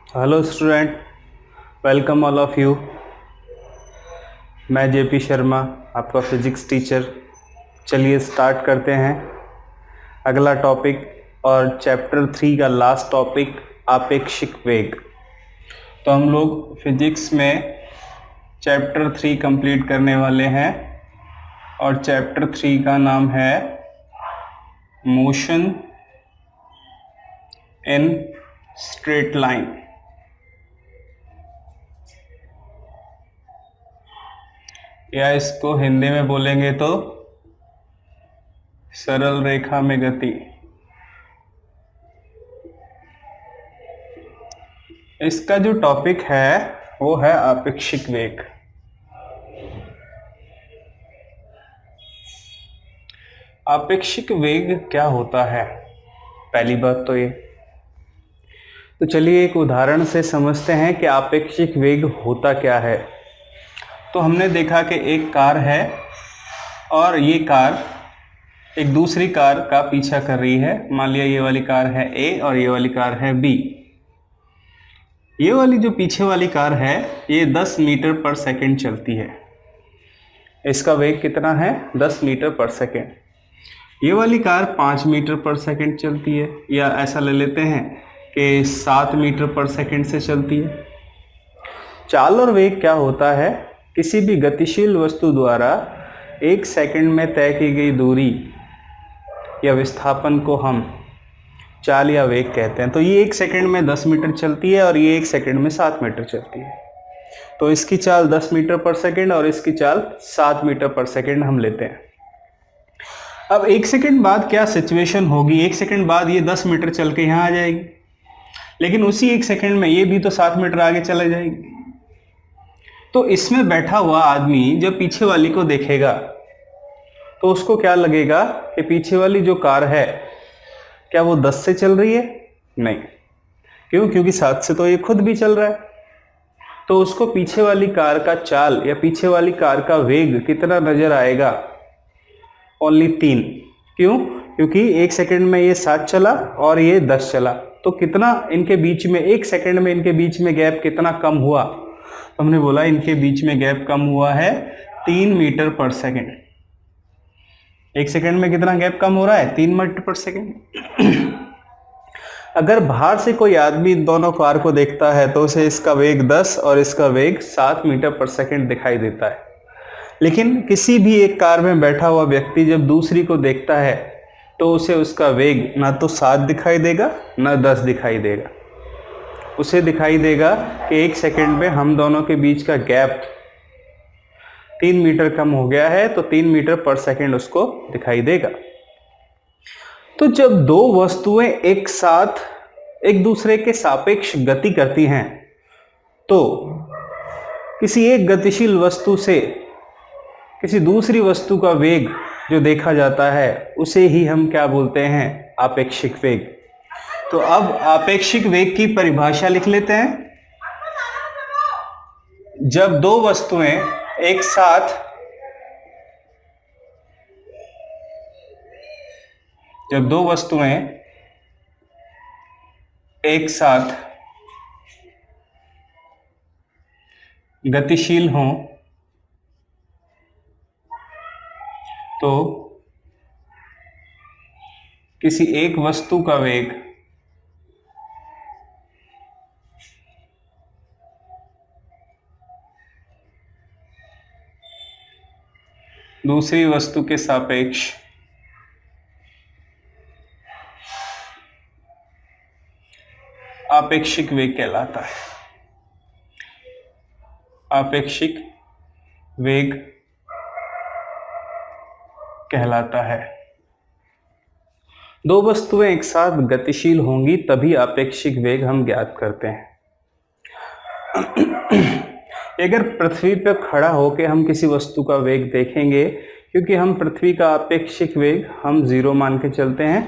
Hello student, welcome all of you. मैं JP Sharma, आपका physics teacher. चलिए स्टार्ट करते हैं अगला टॉपिक और चैप्टर 3 का लास्ट टॉपिक आपेक्षिक वेग। तो हम लोग फिजिक्स में चैप्टर 3 कंप्लीट करने वाले हैं और चैप्टर 3 का नाम है मोशन इन स्ट्रेट लाइन। या इसको हिंदी में बोलेंगे तो सरल रेखा में गति। इसका जो टॉपिक है वो है आपेक्षिक वेग। आपेक्षिक वेग क्या होता है, पहली बात तो ये। तो चलिए एक उदाहरण से समझते हैं कि आपेक्षिक वेग होता क्या है। तो हमने देखा कि एक कार है और ये कार एक दूसरी कार का पीछा कर रही है। मान लिया ये वाली कार है ए और ये वाली कार है बी। ये वाली जो पीछे वाली कार है ये 10 मीटर पर सेकंड चलती है। इसका वेग कितना है? 10 मीटर पर सेकंड। ये वाली कार 5 मीटर पर सेकंड चलती है, या ऐसा ले लेते हैं कि 7 मीटर पर सेकंड से चलती है। चाल और वेग क्या होता है? किसी भी गतिशील वस्तु द्वारा 1 सेकंड में तय की गई दूरी या विस्थापन को हम चाल या वेग कहते हैं। तो ये 1 सेकंड में 10 मीटर चलती है और ये 1 सेकंड में 7 मीटर चलती है। तो इसकी चाल 10 मीटर पर सेकंड और इसकी चाल 7 मीटर पर सेकंड हम लेते हैं। अब 1 सेकंड बाद क्या सिचुएशन होगी? 1 सेकंड बाद ये 10 मीटर चल के यहाँ आ जाएगी, लेकिन उसी 1 सेकंड में ये भी तो 7 मीटर आगे चले जाएगी। तो इसमें बैठा हुआ आदमी जब पीछे वाली को देखेगा तो उसको क्या लगेगा कि पीछे वाली जो कार है क्या वो 10 से चल रही है? नहीं। क्यों? क्योंकि 7 से तो ये खुद भी चल रहा है। तो उसको पीछे वाली कार का चाल या पीछे वाली कार का वेग कितना नजर आएगा? ओनली 3। क्यों? क्योंकि 1 सेकंड में ये 7 चला और ये 10 चला। तो कितना इनके बीच में 1 सेकंड में इनके बीच में गैप कितना कम हुआ? तो हमने बोला इनके बीच में गैप कम हुआ है 3 मीटर पर सेकंड। 1 सेकंड में कितना गैप कम हो रहा है? 3 मीटर पर सेकंड। अगर बाहर से कोई आदमी दोनों कार को देखता है तो उसे इसका वेग 10 और इसका वेग 7 मीटर पर सेकंड दिखाई देता है। लेकिन किसी भी एक कार में बैठा हुआ व्यक्ति जब दूसरी को देखता है तो उसे उसका वेग ना तो 7 दिखाई देगा ना 10 दिखाई देगा। उसे दिखाई देगा कि 1 सेकंड में हम दोनों के बीच का गैप 3 मीटर कम हो गया है, तो 3 मीटर पर सेकंड उसको दिखाई देगा। तो जब दो वस्तुएं एक साथ एक दूसरे के सापेक्ष गति करती हैं तो किसी एक गतिशील वस्तु से किसी दूसरी वस्तु का वेग जो देखा जाता है उसे ही हम क्या बोलते हैं? आपेक्षिक वेग। तो अब आपेक्षिक वेग की परिभाषा लिख लेते हैं। जब दो वस्तुएं एक साथ गतिशील हों तो किसी एक वस्तु का वेग दूसरी वस्तु के सापेक्ष आपेक्षिक वेग कहलाता है। आपेक्षिक वेग कहलाता है। दो वस्तुएं एक साथ गतिशील होंगी तभी आपेक्षिक वेग हम ज्ञात करते हैं। अगर पृथ्वी पर खड़ा होकर हम किसी वस्तु का वेग देखेंगे, क्योंकि हम पृथ्वी का आपेक्षिक वेग हम 0 मान के चलते हैं,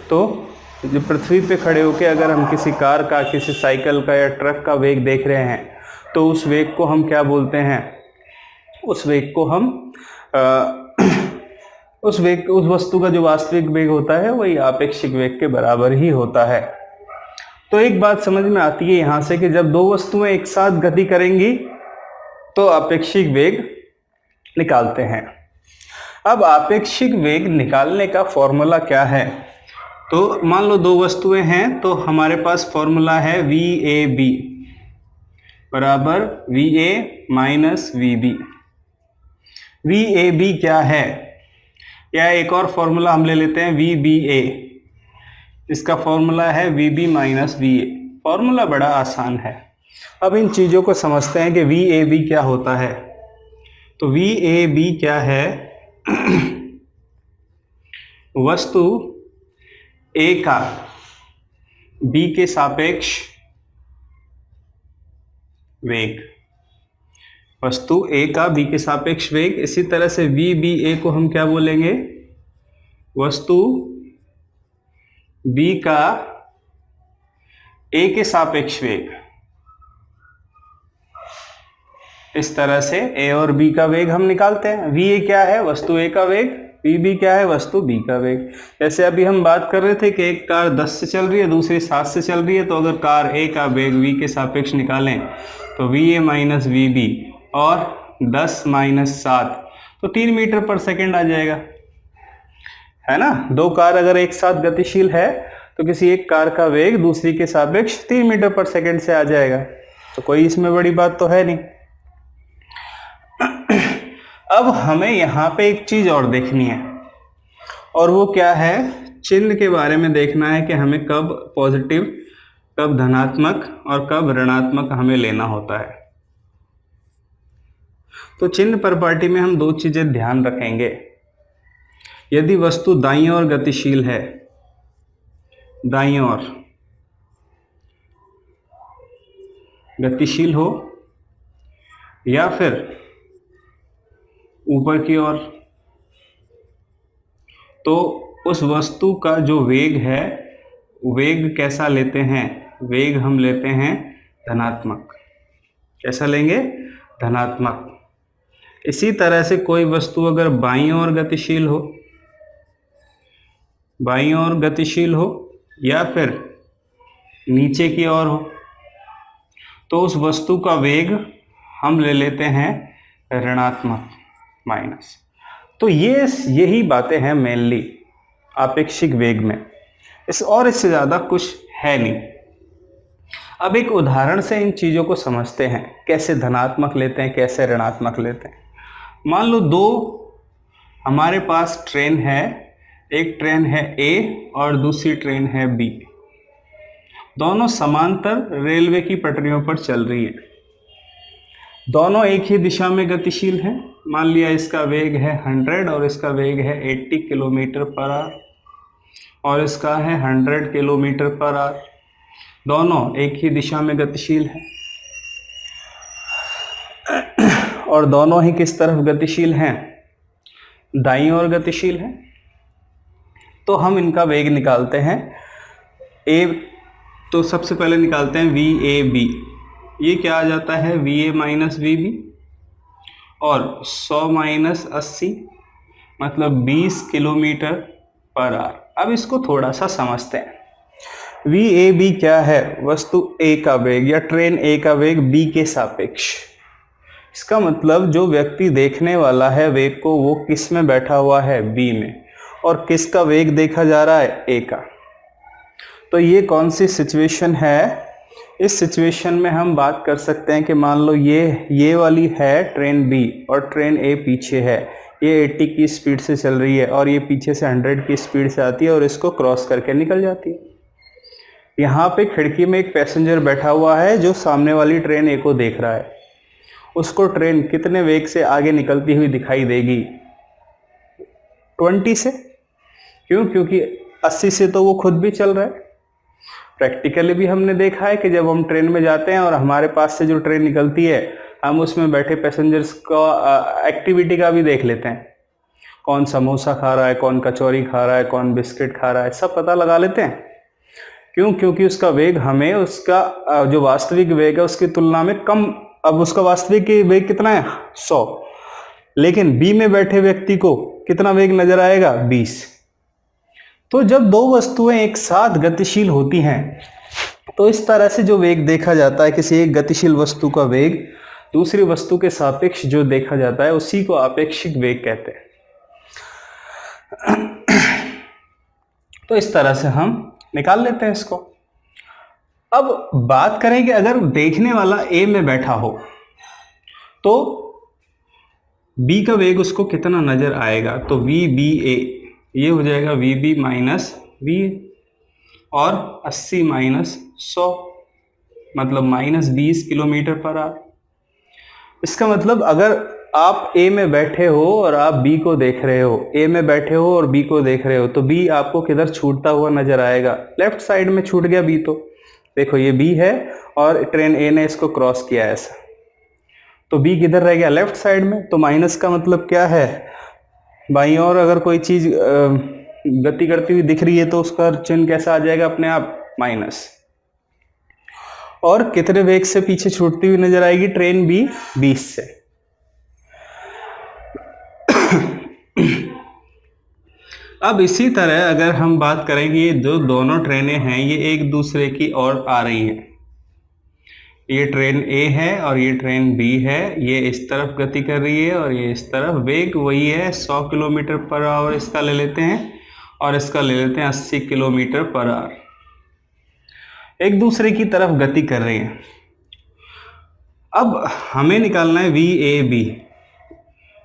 तो जो पृथ्वी पे खड़े होकर अगर हम किसी कार का, किसी साइकिल का या ट्रक का वेग देख रहे हैं तो उस वेग को हम क्या बोलते हैं? उस वेग को हम उस वस्तु का जो वास्तविक वेग होता है वही आपेक्षिक वेग के बराबर ही होता है। तो एक बात समझ में आती है यहां से कि जब दो वस्तुएं एक साथ गति करेंगी तो आपेक्षिक वेग निकालते हैं। अब आपेक्षिक वेग निकालने का फॉर्मूला क्या है? तो मान लो दो वस्तुएं हैं, तो हमारे पास फॉर्मूला है VAB बराबर VA माइनस VB। VAB क्या है? या एक और फॉर्मूला हम ले लेते हैं VBA, इसका फॉर्मूला है VB माइनस VA। फॉर्मूला बड़ा आसान है। अब इन चीजों को समझते हैं कि VAB क्या होता है। तो VAB क्या है? वस्तु A का B के सापेक्ष वेग, वस्तु A का B के सापेक्ष वेग। इसी तरह से VBA को हम क्या बोलेंगे? वस्तु B का A के सापेक्ष वेग। इस तरह से A और B का वेग हम निकालते हैं। VA क्या है? वस्तु A का वेग। VB क्या है? वस्तु B का वेग। जैसे अभी हम बात कर रहे थे कि एक कार 10 से चल रही है, दूसरी 7 से चल रही है, तो अगर कार A का वेग V के सापेक्ष निकालें तो VA माइनस VB और 10 माइनस 7 तो 3 मीटर पर सेकेंड आ जाएगा, है ना। दो कार अगर एक साथ गतिशील है तो किसी एक कार का वेग दूसरी के सापेक्ष 3 मीटर पर सेकेंड से आ जाएगा। तो कोई इसमें बड़ी बात तो है नहीं। अब हमें यहाँ पे एक चीज और देखनी है, और वो क्या है? चिन्ह के बारे में देखना है कि हमें कब पॉजिटिव, कब धनात्मक और कब ऋणात्मक हमें लेना होता है। तो चिन्ह प्रॉपर्टी में हम दो चीजें ध्यान रखेंगे। यदि वस्तु दाईं ओर गतिशील है, दाईं ओर गतिशील हो या फिर ऊपर की ओर, तो उस वस्तु का जो वेग है, वेग कैसा लेते हैं? वेग हम लेते हैं धनात्मक। कैसा लेंगे? धनात्मक। इसी तरह से कोई वस्तु अगर बाईं ओर गतिशील हो, बाईं ओर गतिशील हो या फिर नीचे की ओर हो, तो उस वस्तु का वेग हम ले लेते हैं ऋणात्मक, माइनस। तो यही बातें हैं मेनली आपेक्षिक वेग में। इससे ज्यादा कुछ है नहीं। अब एक उदाहरण से इन चीजों को समझते हैं, कैसे धनात्मक लेते हैं, कैसे ऋणात्मक लेते हैं। मान लो दो हमारे पास ट्रेन है, एक ट्रेन है A और दूसरी ट्रेन है B। दोनों समांतर रेलवे की पटरियों पर चल रही है, दोनों एक ही दिशा में गतिशील हैं। मान लिया इसका वेग है 100 और इसका वेग है 80 किलोमीटर पर आवर और इसका है 100 किलोमीटर पर आवर। दोनों एक ही दिशा में गतिशील हैं और दोनों ही किस तरफ गतिशील हैं? दाईं ओर गतिशील हैं। तो हम इनका वेग निकालते हैं। तो सबसे पहले निकालते हैं VAB। ये क्या आ जाता है? VA माइनस VB और 100 माइनस 80 मतलब 20 किलोमीटर पर आवर। अब इसको थोड़ा सा समझते हैं। VAB क्या है? वस्तु A का वेग या ट्रेन A का वेग B के सापेक्ष। इसका मतलब जो व्यक्ति देखने वाला है वेग को, वो किस में बैठा हुआ है? B में। और किसका वेग देखा जा रहा है? A का। तो ये कौन सी सिचुएशन है? इस सिचुएशन में हम बात कर सकते हैं कि मान लो ये वाली है ट्रेन B और ट्रेन A पीछे है। ये 80 की स्पीड से चल रही है और ये पीछे से 100 की स्पीड से आती है और इसको क्रॉस करके निकल जाती है। यहाँ पे खिड़की में एक पैसेंजर बैठा हुआ है जो सामने वाली ट्रेन A को देख रहा है। उसको ट्रेन कितने वेग से आगे निकलती हुई दिखाई देगी? 20 से। क्यों? क्योंकि 80 से तो वो खुद भी चल रहा है। प्रैक्टिकली भी हमने देखा है कि जब हम ट्रेन में जाते हैं और हमारे पास से जो ट्रेन निकलती है, हम उसमें बैठे पैसेंजर्स का एक्टिविटी का भी देख लेते हैं। कौन समोसा खा रहा है, कौन कचौरी खा रहा है, कौन बिस्किट खा रहा है, सब पता लगा लेते हैं। क्यों? क्योंकि उसका वेग हमें उसका जो वास्तविक वेग है उसकी तुलना में कम। अब उसका वास्तविक वेग कितना है? 100। लेकिन B में बैठे व्यक्ति को कितना वेग नजर आएगा? 20। तो जब दो वस्तुएं एक साथ गतिशील होती हैं तो तो इस तरह से जो वेग देखा जाता है, किसी एक गतिशील वस्तु का वेग दूसरी वस्तु के सापेक्ष जो देखा जाता है, उसी को आपेक्षिक वेग कहते हैं। तो इस तरह से हम निकाल लेते हैं इसको। अब बात करें कि अगर देखने वाला ए में बैठा हो तो बी का वेग उसको कितना नजर आएगा, तो वी बी ए ये हो जाएगा वी बी माइनस वी, और 80 माइनस 100 मतलब माइनस 20 किलोमीटर पर आवर। इसका मतलब अगर आप ए में बैठे हो और आप बी को देख रहे हो, ए में बैठे हो और बी को देख रहे हो, तो बी आपको किधर छूटता हुआ नजर आएगा, लेफ्ट साइड में छूट गया बी। तो देखो ये बी है और ट्रेन ए ने इसको क्रॉस किया ऐसा, तो बी किधर रह गया, लेफ्ट साइड में। तो माइनस का मतलब क्या है, बाईं ओर अगर कोई चीज गति करती हुई दिख रही है तो उसका चिन्ह कैसा आ जाएगा, अपने आप माइनस। और कितने वेग से पीछे छूटती हुई नजर आएगी ट्रेन बी, 20 से। अब इसी तरह अगर हम बात करेंगे, ये जो दोनों ट्रेनें हैं ये एक दूसरे की ओर आ रही हैं। ये ट्रेन ए है और ये ट्रेन बी है, ये इस तरफ गति कर रही है और ये इस तरफ। वेग वही है 100 किलोमीटर पर आवर इसका ले लेते हैं, और इसका ले लेते हैं 80 किलोमीटर पर आवर। एक दूसरे की तरफ गति कर रहे हैं। अब हमें निकालना है V A B,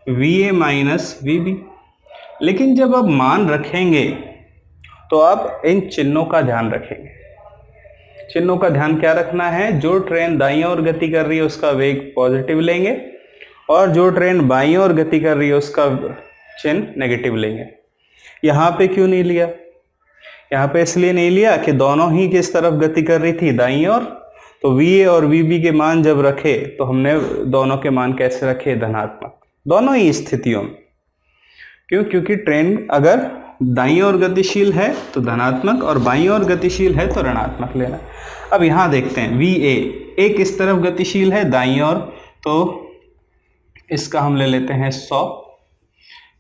V A minus V B. लेकिन जब आप मान रखेंगे तो आप इन चिन्हों का ध्यान रखेंगे। चिन्हों का ध्यान क्या रखना है, जो ट्रेन दाईं ओर गति कर रही है उसका वेग पॉजिटिव लेंगे, और जो ट्रेन बाईं ओर गति कर रही है उसका चिन्ह नेगेटिव लेंगे। यहाँ पे क्यों नहीं लिया, यहाँ पे इसलिए नहीं लिया कि दोनों ही किस तरफ गति कर रही थी, दाईं ओर। तो वी ए और वी बी के मान जब रखे तो हमने दोनों के मान कैसे रखे, धनात्मक, दोनों ही स्थितियों में। क्यों, क्योंकि ट्रेन अगर दाईं ओर गतिशील है तो धनात्मक, और बाईं ओर गतिशील है तो ऋणात्मक लेना। अब यहाँ देखते हैं वी ए एक इस तरफ गतिशील है दाईं ओर, तो इसका हम ले लेते हैं 100।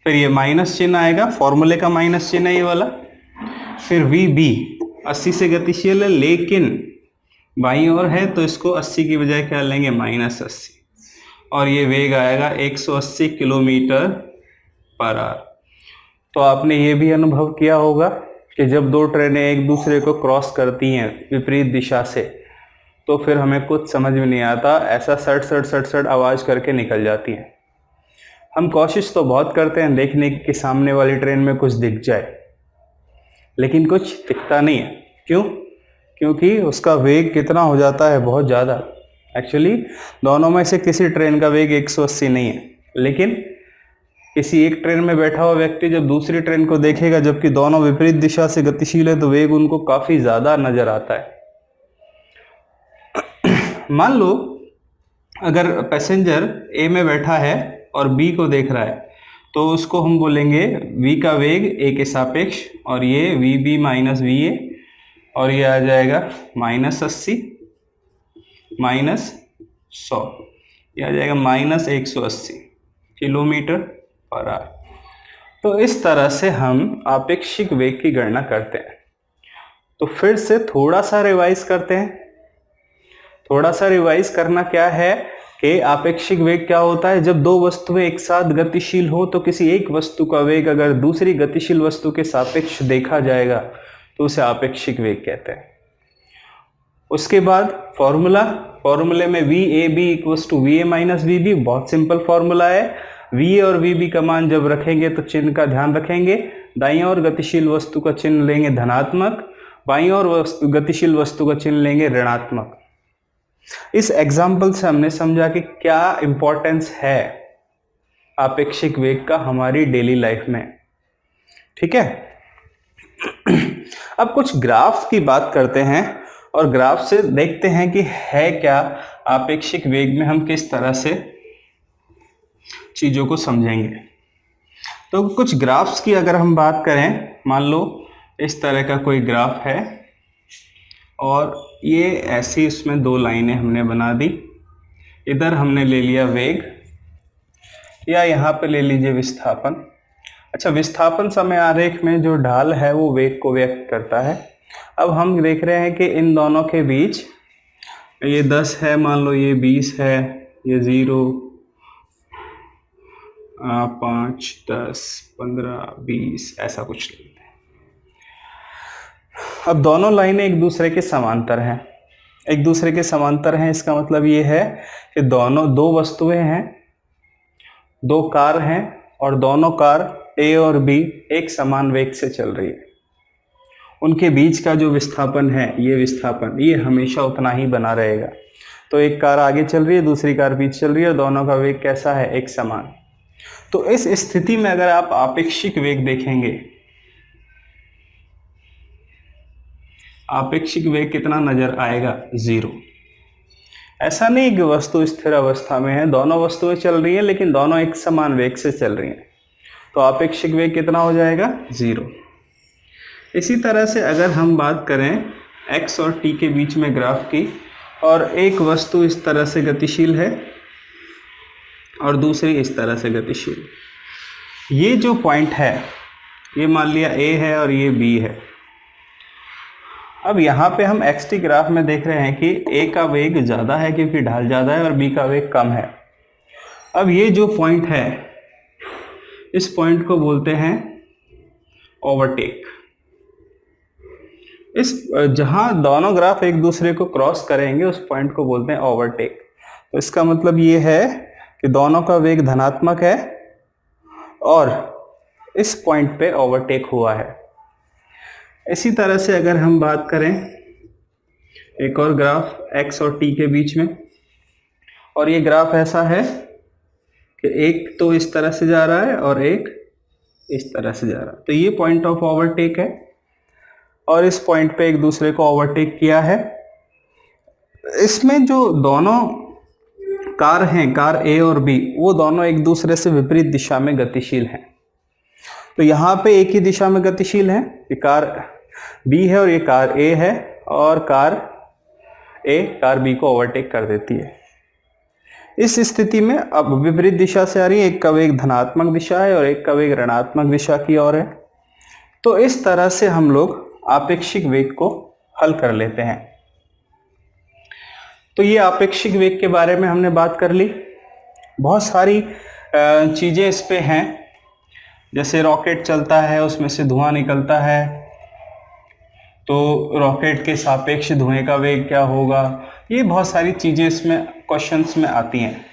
फिर ये माइनस चिन्ह आएगा, फॉर्मूले का माइनस चिन्ह है ये वाला। फिर वी बी 80 से गतिशील है लेकिन बाईं ओर है, तो इसको 80 की बजाय क्या लेंगे, माइनस 80, और ये वेग आएगा 180 किलोमीटर पर आवर। तो आपने ये भी अनुभव किया होगा कि जब दो ट्रेनें एक दूसरे को क्रॉस करती हैं विपरीत दिशा से, तो फिर हमें कुछ समझ में नहीं आता, ऐसा सट सट सट सट आवाज करके निकल जाती हैं। हम कोशिश तो बहुत करते हैं देखने की कि सामने वाली ट्रेन में कुछ दिख जाए, लेकिन कुछ दिखता नहीं है। क्यों, क्योंकि उसका वेग कितना हो जाता है, बहुत ज़्यादा। एक्चुअली दोनों में से किसी ट्रेन का वेग 180 नहीं है, लेकिन किसी एक ट्रेन में बैठा हुआ व्यक्ति जब दूसरी ट्रेन को देखेगा, जबकि दोनों विपरीत दिशा से गतिशील है, तो वेग उनको काफी ज्यादा नजर आता है। मान लो अगर पैसेंजर ए में बैठा है और बी को देख रहा है, तो उसको हम बोलेंगे v का वेग a के सापेक्ष, और ये V B minus V A, और ये आ जाएगा माइनस 80 माइनस 100, ये आ जाएगा माइनस 180 किलोमीटर पर आवर। तो इस तरह से हम आपेक्षिक वेग की गणना करते हैं। तो फिर से थोड़ा सा रिवाइज करते हैं। थोड़ा सा रिवाइज करना क्या है कि आपेक्षिक वेग क्या होता है, जब दो वस्तुएं एक साथ गतिशील हो तो किसी एक वस्तु का वेग अगर दूसरी गतिशील वस्तु के सापेक्ष देखा जाएगा तो उसे आपेक्षिक वेग कहते हैं। उसके बाद फॉर्मूले में V A B equals to V A minus V B, बहुत सिंपल फॉर्मूला है। वी ए और वी बी का मान जब रखेंगे तो चिन्ह का ध्यान रखेंगे, दाईं ओर गतिशील वस्तु का चिन्ह लेंगे धनात्मक, बाईं ओर गतिशील वस्तु का चिन्ह लेंगे ऋणात्मक। इस एग्जाम्पल से हमने समझा कि क्या इंपॉर्टेंस है आपेक्षिक वेग का हमारी डेली लाइफ में। ठीक है, अब कुछ ग्राफ की बात करते हैं और ग्राफ से देखते हैं कि है क्या आपेक्षिक वेग में हम किस तरह से चीजों को समझेंगे। तो कुछ ग्राफ्स की अगर हम बात करें, मान लो इस तरह का कोई ग्राफ है और ये ऐसी इसमें दो लाइनें हमने बना दी। इधर हमने ले लिया वेग, या यहाँ पे ले लीजिए विस्थापन। अच्छा, विस्थापन समय आरेख में जो ढाल है वो वेग को व्यक्त करता है, अब हम देख रहे हैं कि इन दोनों के बीच ये 10 है, मान लो ये 20 है, ये 0, 5, 10, 15, 20 ऐसा कुछ लेते हैं। अब दोनों लाइनें एक दूसरे के समांतर हैं। एक दूसरे के समांतर हैं इसका मतलब ये है कि दोनों दो वस्तुएं हैं, दो कार हैं और दोनों कार ए और बी एक समान वेग से चल रही है। उनके बीच का जो विस्थापन है, ये विस्थापन ये हमेशा उतना ही बना रहेगा। तो एक कार आगे चल रही है, दूसरी कार पीछे चल रही है और दोनों का वेग कैसा है, एक समान। तो इस स्थिति में अगर आप आपेक्षिक वेग देखेंगे, आपेक्षिक वेग कितना नजर आएगा, 0। ऐसा नहीं कि वस्तु स्थिर अवस्था में है, दोनों वस्तुएं चल रही हैं लेकिन दोनों एक समान वेग से चल रही हैं, तो आपेक्षिक वेग कितना हो जाएगा, 0। इसी तरह से अगर हम बात करें x और t के बीच में ग्राफ की, और एक वस्तु इस तरह से गतिशील है और दूसरी इस तरह से गतिशील, ये जो पॉइंट है ये मान लिया a है और ये b है। अब यहाँ पे हम xt ग्राफ में देख रहे हैं कि a का वेग ज़्यादा है क्योंकि ढाल ज़्यादा है और b का वेग कम है। अब ये जो पॉइंट है, इस पॉइंट को बोलते हैं ओवरटेक। इस जहाँ दोनों ग्राफ एक दूसरे को क्रॉस करेंगे उस पॉइंट को बोलते हैं ओवरटेक। तो इसका मतलब ये है कि दोनों का वेग धनात्मक है और इस पॉइंट पे ओवरटेक हुआ है। इसी तरह से अगर हम बात करें एक और ग्राफ x और t के बीच में, और ये ग्राफ ऐसा है कि एक तो इस तरह से जा रहा है और एक इस तरह से जा रहा है, तो ये पॉइंट ऑफ ओवरटेक है और इस पॉइंट पे एक दूसरे को ओवरटेक किया है। इसमें जो दोनों कार हैं, कार A और B, वो दोनों एक दूसरे से विपरीत दिशा में गतिशील हैं। तो यहाँ पे एक ही दिशा में गतिशील है, ये कार B है और ये कार A है, और कार A कार B को ओवरटेक कर देती है। इस स्थिति में अब विपरीत दिशा से आ रही है, एक का वेग धनात्मक दिशा है और एक का वेग ऋणात्मक दिशा की ओर है। तो इस तरह से हम लोग आपेक्षिक वेग को हल कर लेते हैं। तो ये आपेक्षिक वेग के बारे में हमने बात कर ली। बहुत सारी चीजें इस पे हैं, जैसे रॉकेट चलता है उसमें से धुआं निकलता है, तो रॉकेट के सापेक्ष धुएं का वेग क्या होगा, ये बहुत सारी चीजें इसमें क्वेश्चंस में आती हैं।